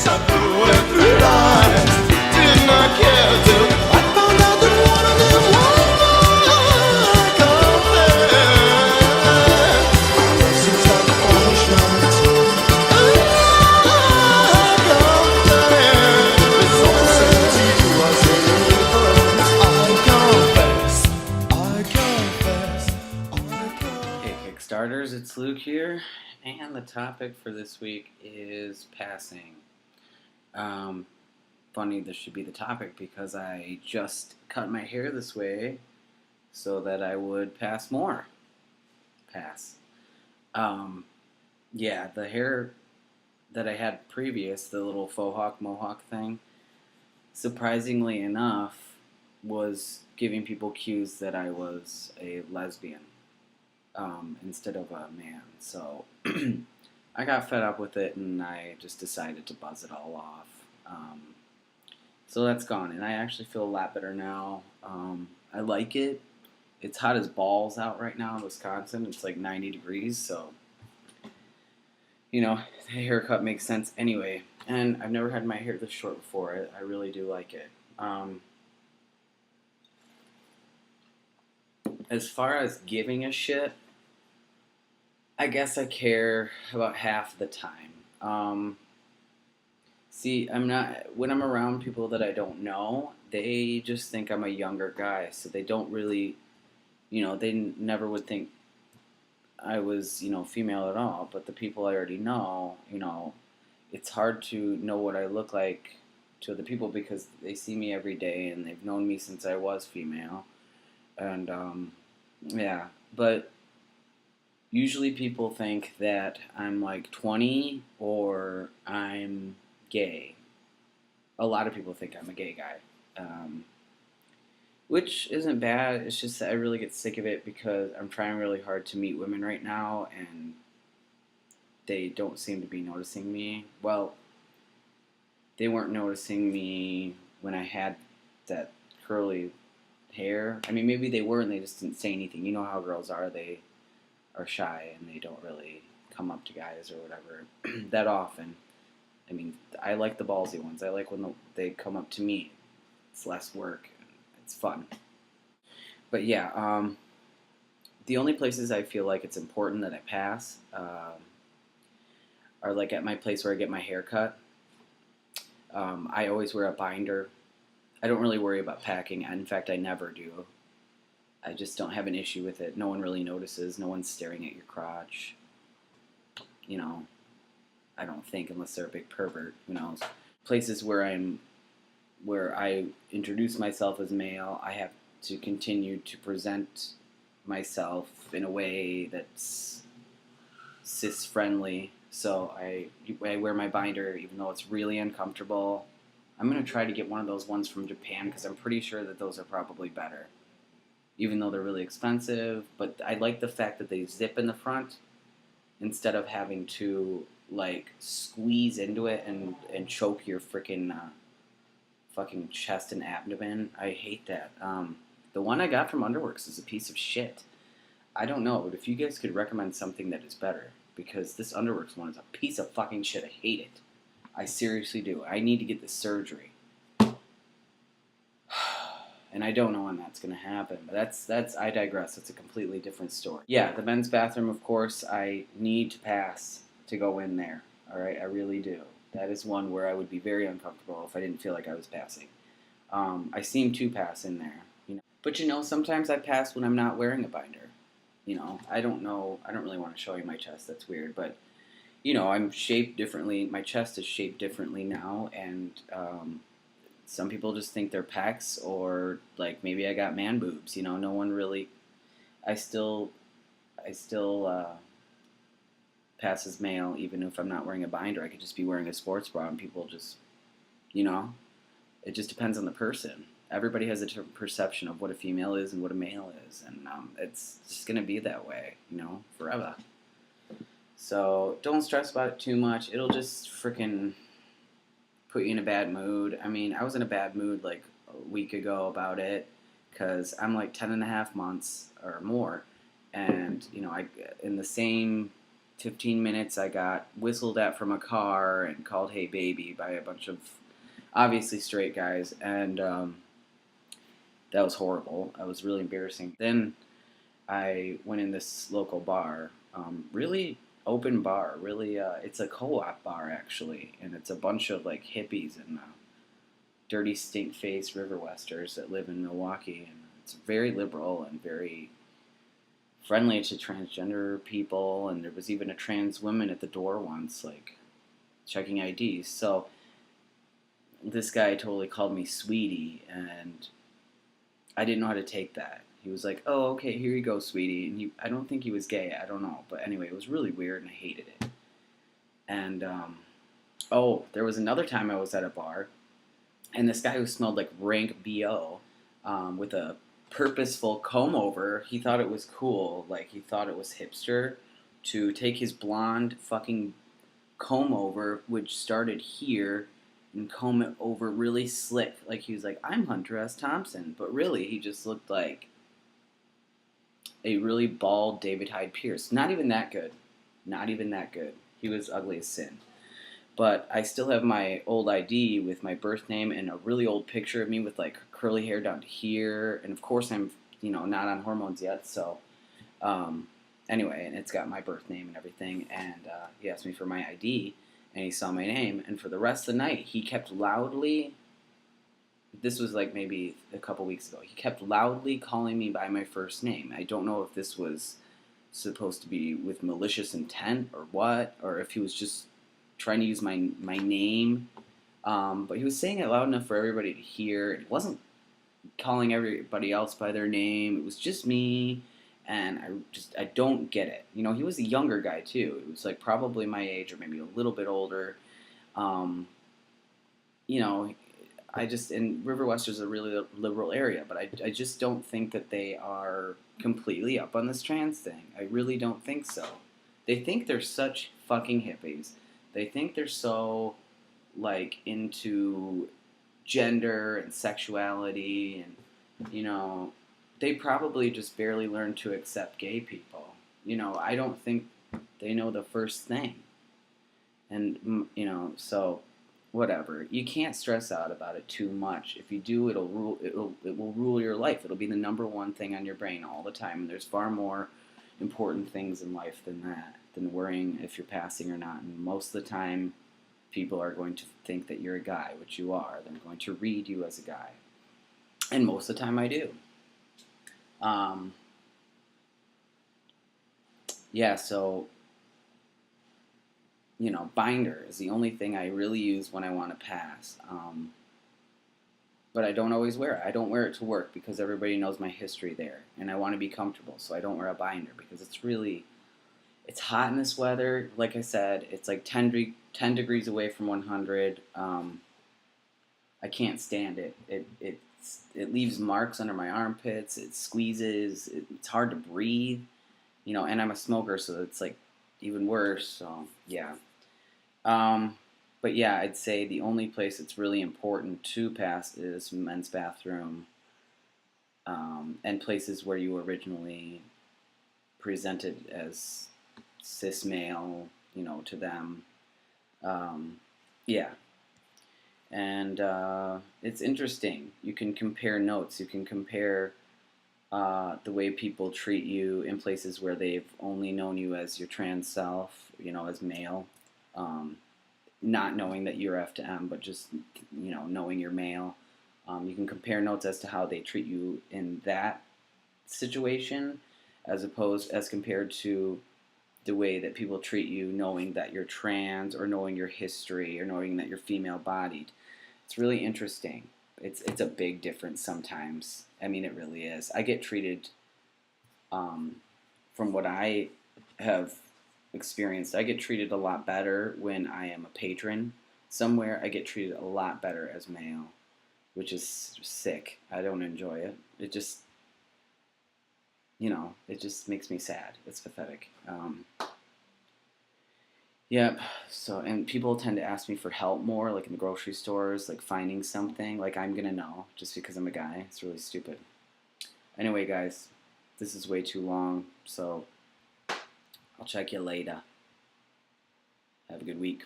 I threw it through life. Did not care till I found out that one of them was my confess. Seems like a punishment. It's all the same to you as it is. Hey Kickstarters, it's Luke here, and the topic for this week is passing. Funny this should be the topic because I just cut my hair this way so that I would pass more. Yeah, the hair that I had previous, the little faux hawk mohawk thing, surprisingly enough, was giving people cues that I was a lesbian. Instead of a man. So I got fed up with it and I just decided to buzz it all off. So that's gone, and I actually feel a lot better now. I like it. It's hot as balls out right now in Wisconsin. It's like 90 degrees, so you know, the haircut makes sense anyway. And I've never had my hair this short before. I really do like it. As far as giving a shit, I guess I care about half the time. See, when I'm around people that I don't know, they just think I'm a younger guy, so they don't really, they never would think I was, female at all. But the people I already know, it's hard to know what I look like to other people because they see me every day and they've known me since I was female. And, yeah, but usually people think that I'm like 20 or I'm gay. A lot of people think I'm a gay guy, which isn't bad. It's just that I really get sick of it because I'm trying really hard to meet women right now and they don't seem to be noticing me. Well, they weren't noticing me when I had that curly hair. I mean, maybe they were and they just didn't say anything. You know how girls are. They are shy and they don't really come up to guys or whatever that often. I mean, I like the ballsy ones. I like when they come up to me. It's less work. It's fun. But yeah, the only places I feel like it's important that I pass are like at my place where I get my hair cut. I always wear a binder. I don't really worry about packing. In fact, I never do. I just don't have an issue with it. No one really notices. No one's staring at your crotch. I don't think, unless they're a big pervert. Who knows? Places where I introduce myself as male, I have to continue to present myself in a way that's cis-friendly. So I wear my binder even though it's really uncomfortable. I'm going to try to get one of those ones from Japan because I'm pretty sure that those are probably better. Even though they're really expensive. But I like the fact that they zip in the front instead of having to like squeeze into it and choke your freaking fucking chest and abdomen. I hate that. The one I got from Underworks is a piece of shit. I don't know, but if you guys could recommend something that is better, because this Underworks one is a piece of fucking shit. I hate it. I seriously do. I need to get this surgery. And I don't know when that's going to happen. But that's I digress. It's a completely different story. Yeah, the men's bathroom, of course, I need to pass to go in there. All right, I really do. That is one where I would be very uncomfortable if I didn't feel like I was passing. I seem to pass in there. But sometimes I pass when I'm not wearing a binder. I don't know. I don't really want to show you my chest. That's weird. But, I'm shaped differently. My chest is shaped differently now. And some people just think they're pecs or, like, maybe I got man boobs. No one really... I still pass as male even if I'm not wearing a binder. I could just be wearing a sports bra and people just, it just depends on the person. Everybody has a different perception of what a female is and what a male is, and it's just going to be that way, forever. So don't stress about it too much. It'll just freaking put you in a bad mood. I mean, I was in a bad mood like a week ago about it because I'm like 10 and a half months or more, and I in the same 15 minutes, I got whistled at from a car and called "Hey baby" by a bunch of obviously straight guys, and that was horrible. That was really embarrassing. Then I went in this local bar, really open bar, really. It's a co-op bar actually, and it's a bunch of like hippies and dirty stink-faced river westers that live in Milwaukee, and it's very liberal and very friendly to transgender people. And there was even a trans woman at the door once, like checking IDs. So this guy totally called me sweetie, and I didn't know how to take that. He was like, "Oh, okay, here you go, sweetie." And I don't think he was gay. I don't know, but anyway, it was really weird, and I hated it. And oh, there was another time I was at a bar, and this guy who smelled like rank bo, with a purposeful comb over. He thought it was cool, like he thought it was hipster, to take his blonde fucking comb over, which started here, and comb it over really slick. Like he was like, "I'm Hunter S. Thompson," but really he just looked like a really bald David Hyde Pierce. Not even that good. Not even that good. He was ugly as sin. But I still have my old ID with my birth name and a really old picture of me with like curly hair down to here. And of course I'm, not on hormones yet. So anyway, and it's got my birth name and everything. And he asked me for my ID, and he saw my name. And for the rest of the night, he kept loudly, this was like maybe a couple weeks ago, he kept loudly calling me by my first name. I don't know if this was supposed to be with malicious intent or what, or if he was just trying to use my name. But he was saying it loud enough for everybody to hear. He wasn't calling everybody else by their name. It was just me, and I don't get it. He was a younger guy too. It was like probably my age or maybe a little bit older. You know, and River West is a really liberal area, but I just don't think that they are completely up on this trans thing. I really don't think so. They think they're such fucking hippies. They think they're so, like, into gender and sexuality, and, they probably just barely learned to accept gay people. I don't think they know the first thing. And, so whatever. You can't stress out about it too much. If you do, it will rule your life. It'll be the number one thing on your brain all the time. And there's far more important things in life than that, than worrying if you're passing or not. And most of the time, people are going to think that you're a guy, which you are. They're going to read you as a guy. And most of the time I do. Yeah, so binder is the only thing I really use when I want to pass. But I don't always wear it. I don't wear it to work because everybody knows my history there, and I want to be comfortable, so I don't wear a binder because it's hot in this weather. Like I said, it's like 10 degrees away from 100. I can't stand it. It leaves marks under my armpits. It squeezes. It's hard to breathe. And I'm a smoker, so it's like even worse. So yeah. But yeah, I'd say the only place it's really important to pass is men's bathroom, and places where you originally presented as cis male, to them. Yeah. And it's interesting. You can compare notes. You can compare the way people treat you in places where they've only known you as your trans self, as male. Not knowing that you're FTM, but just, knowing you're male. You can compare notes as to how they treat you in that situation as compared to the way that people treat you knowing that you're trans, or knowing your history, or knowing that you're female-bodied. It's really interesting. It's a big difference sometimes. I mean, it really is. I get treated, from what I have experienced, I get treated a lot better when I am a patron somewhere. I get treated a lot better as male, which is sick. I don't enjoy it. It just, it just makes me sad. It's pathetic. Yep. So, and people tend to ask me for help more, like in the grocery stores, like finding something. Like I'm gonna know just because I'm a guy. It's really stupid. Anyway, guys, this is way too long, so I'll check you later. Have a good week.